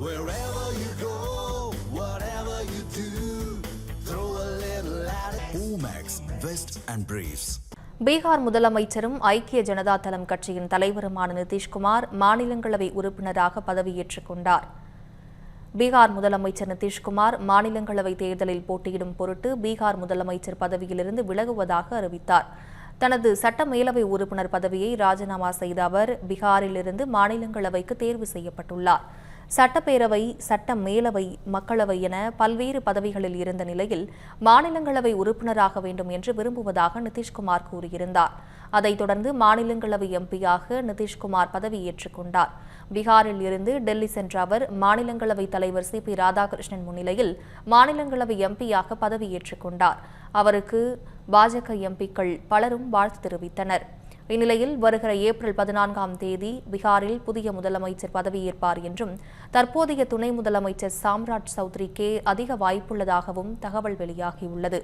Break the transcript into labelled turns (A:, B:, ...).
A: Wherever you go, whatever you do, throw a little at it. Omax, Vest and Briefs.
B: Bihar முதலமைச்சரும் ஐக்கிய ஜனதா தளம் கட்சியின் தலைவருமான நிதிஷ்குமார் மாநிலங்களவை உறுப்பினராக பதவியேற்றுக் கொண்டார். பீகார் முதலமைச்சர் நிதிஷ்குமார் மாநிலங்களவை தேர்தலில் போட்டியிடும் பொருட்டு பீகார் முதலமைச்சர் பதவியிலிருந்து விலகுவதாக அறிவித்தார். தனது சட்ட மேலவை உறுப்பினர் பதவியை ராஜினாமா செய்த அவர் பீகாரிலிருந்து மாநிலங்களவைக்கு தேர்வு செய்யப்பட்டுள்ளார். சட்டப்பேரவை, சட்ட மேலவை, மக்களவை என பல்வேறு பதவிகளில் இருந்த நிலையில் மாநிலங்களவை உறுப்பினராக வேண்டும் என்று விரும்புவதாக நிதிஷ்குமார் கூறியிருந்தார். அதைத் தொடர்ந்து மாநிலங்களவை எம்பியாக நிதிஷ்குமார் பதவியேற்றுக் கொண்டார். பீகாரில் இருந்து டெல்லி சென்ற அவர் மாநிலங்களவை தலைவர் CP ராதாகிருஷ்ணன் முன்னிலையில் மாநிலங்களவை எம்பியாக பதவியேற்றுக் கொண்டார். அவருக்கு பாஜக எம்பிக்கள் பலரும் வாழ்த்து தெரிவித்தனர். இந்நிலையில் வருகிற ஏப்ரல் 14ஆம் தேதி பீகாரில் புதிய முதலமைச்சர் பதவியேற்பார் என்றும் தற்போதைய துணை முதலமைச்சர் சாம்ராஜ் சௌத்ரிக்கே அதிக வாய்ப்புள்ளதாகவும் தகவல் வெளியாகியுள்ளது.